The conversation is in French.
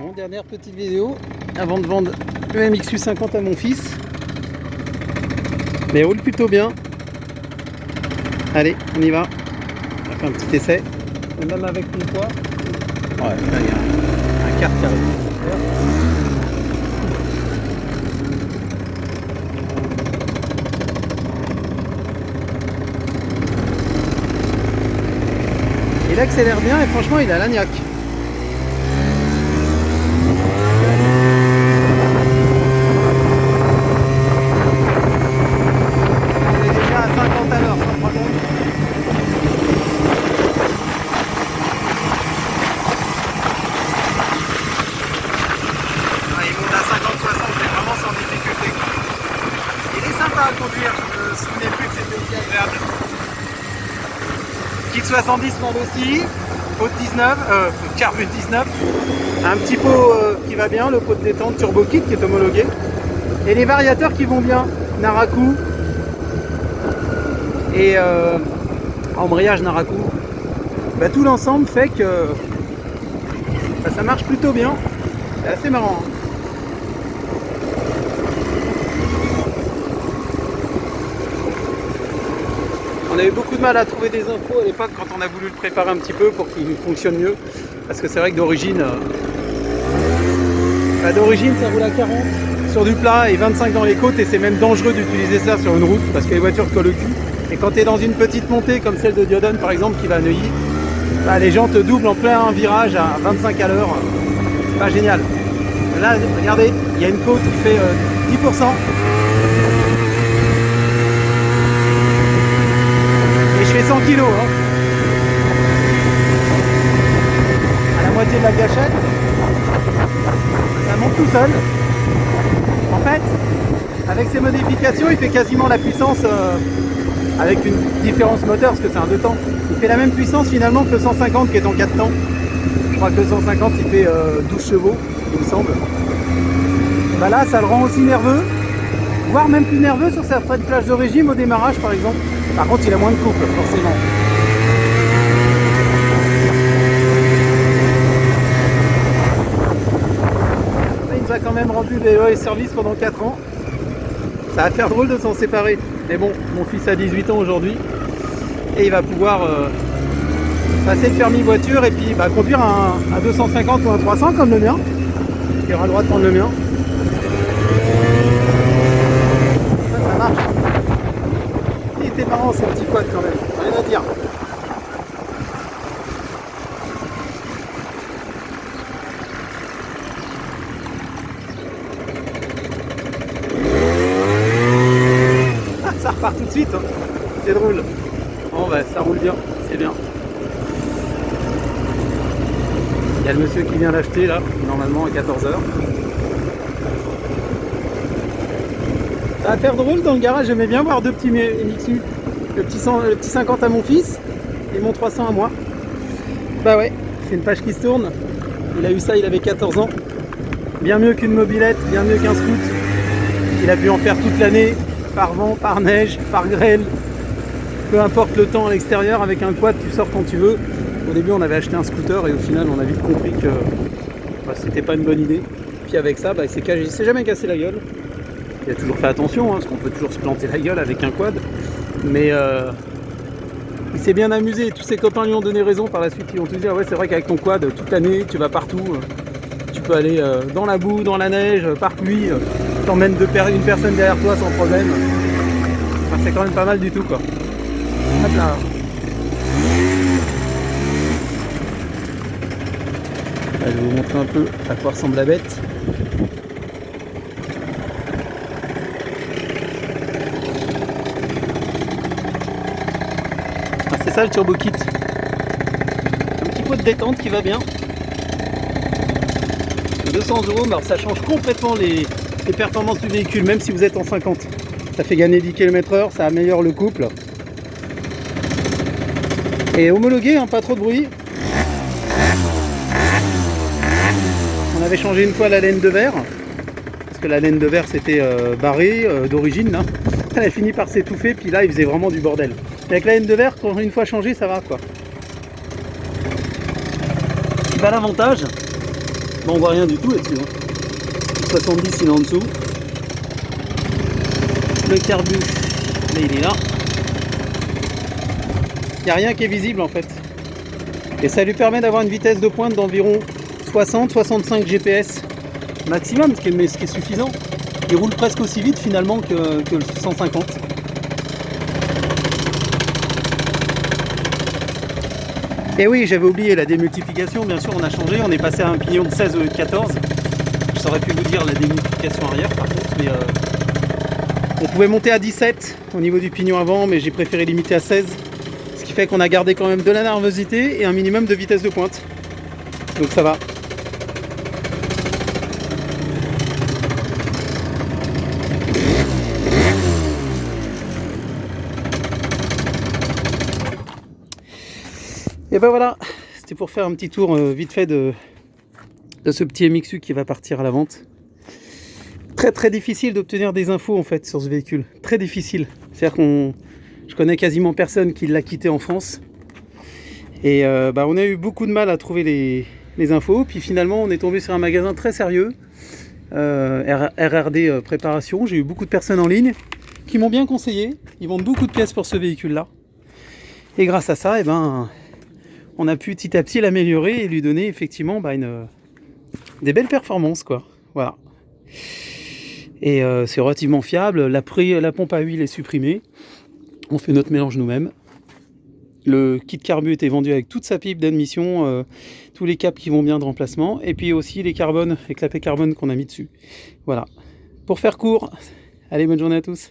Bon, dernière petite vidéo avant de vendre le MXU50 à mon fils. Mais il roule plutôt bien. Allez, on y va. On va faire un petit essai. Et même avec mon poids. Ouais, là il y a un quart carré. Il accélère bien et franchement il a la niaque. Il est déjà à 50 à l'heure sans problème. Ah, il monte à 50-60 mais vraiment sans difficulté. Il est sympa à conduire, je me souvenais plus que c'était aussi agréable. Kit 70 mal aussi, pot de 19, carbure 19, un petit pot qui va bien, le pot de détente Turbo Kit qui est homologué, et les variateurs qui vont bien, Naraku et embrayage Naraku. Bah, tout l'ensemble fait que bah, ça marche plutôt bien, c'est assez marrant. Hein. On a eu beaucoup de mal à trouver des infos à l'époque quand on a voulu le préparer un petit peu pour qu'il fonctionne mieux. Parce que c'est vrai que d'origine, ça roule à 40 sur du plat et 25 dans les côtes et c'est même dangereux d'utiliser ça sur une route parce que les voitures collent au cul. Et quand tu es dans une petite montée comme celle de Diodone par exemple qui va à Neuilly, bah, les gens te doublent en plein virage à 25 à l'heure. C'est pas génial. Là, regardez, il y a une côte qui fait 10%. Je fais 100 kg hein. À la moitié de la gâchette, ça monte tout seul. En fait, avec ces modifications, il fait quasiment la puissance avec une différence moteur, parce que c'est un 2 temps. Il fait la même puissance finalement que le 150 qui est en 4 temps. Je crois que le 150 il fait 12 chevaux, il me semble. Et bah là, ça le rend aussi nerveux, voire même plus nerveux sur certaines plages de régime au démarrage par exemple. Par contre, il a moins de couple, forcément. Il nous a quand même rendu des services pendant 4 ans. Ça va faire drôle de s'en séparer. Mais bon, mon fils a 18 ans aujourd'hui. Et il va pouvoir passer le permis voiture et puis conduire un 250 ou un 300 comme le mien. Il aura le droit de prendre le mien. Ça marche. C'est marrant ce petit quad quand même, rien à dire. Ah, ça repart tout de suite, hein. C'est drôle. Bon bah ça roule bien, c'est bien. Il y a le monsieur qui vient l'acheter là, normalement à 14 h. Ça va faire drôle dans le garage, j'aimais bien voir deux petits MXU. Le petit 50 à mon fils et mon 300 à moi. Bah ouais, c'est une page qui se tourne. Il a eu ça, il avait 14 ans. Bien mieux qu'une mobilette, bien mieux qu'un scoot. Il a pu en faire toute l'année, par vent, par neige, par grêle. Peu importe le temps à l'extérieur, avec un quad, tu sors quand tu veux. Au début, on avait acheté un scooter et au final, on a vite compris que c'était pas une bonne idée. Puis avec ça, il s'est jamais cassé la gueule. Il a toujours fait attention, hein, parce qu'on peut toujours se planter la gueule avec un quad. Mais il s'est bien amusé. Tous ses copains lui ont donné raison par la suite. Ils ont tous dit ah ouais, c'est vrai qu'avec ton quad, toute l'année, tu vas partout. Tu peux aller dans la boue, dans la neige, par pluie. T'emmènes une personne derrière toi sans problème. Enfin, c'est quand même pas mal du tout quoi. Hop là. Je vais vous montrer un peu à quoi ressemble la bête. C'est ça le Turbo Kit. Un petit pot de détente qui va bien. 200 €, mais alors ça change complètement les performances du véhicule, même si vous êtes en 50. Ça fait gagner 10 km/h, ça améliore le couple. Et homologué, hein, pas trop de bruit. On avait changé une fois la laine de verre, parce que la laine de verre c'était barrée d'origine. Là. Elle a fini par s'étouffer, puis là il faisait vraiment du bordel. Et avec la laine de verre, quand une fois changée, ça va quoi. L'avantage, Bon, on voit rien du tout là-dessus. Hein. 70 il est en dessous. Le carbu, là, il est là. Il n'y a rien qui est visible en fait. Et ça lui permet d'avoir une vitesse de pointe d'environ 60-65 GPS maximum, ce qui est suffisant. Il roule presque aussi vite finalement que le 150. Et oui, j'avais oublié la démultiplication, bien sûr on a changé, on est passé à un pignon de 16 au lieu de 14. Je saurais pu vous dire la démultiplication arrière par contre, mais on pouvait monter à 17 au niveau du pignon avant, mais j'ai préféré limiter à 16. Ce qui fait qu'on a gardé quand même de la nervosité et un minimum de vitesse de pointe. Donc ça va. Et ben voilà, c'était pour faire un petit tour vite fait de ce petit MXU qui va partir à la vente. Très très difficile d'obtenir des infos en fait sur ce véhicule, très difficile. C'est-à-dire je connais quasiment personne qui l'a quitté en France. Et on a eu beaucoup de mal à trouver les infos, puis finalement on est tombé sur un magasin très sérieux, RRD Préparation. J'ai eu beaucoup de personnes en ligne qui m'ont bien conseillé, ils vendent beaucoup de pièces pour ce véhicule là. Et grâce à ça, on a pu petit à petit l'améliorer et lui donner effectivement des belles performances quoi. Voilà. Et c'est relativement fiable. La pompe à huile est supprimée. On fait notre mélange nous-mêmes. Le kit carbu était vendu avec toute sa pipe d'admission, tous les câbles qui vont bien de remplacement, et puis aussi les carbones, les clapets carbone qu'on a mis dessus. Voilà. Pour faire court, allez, bonne journée à tous.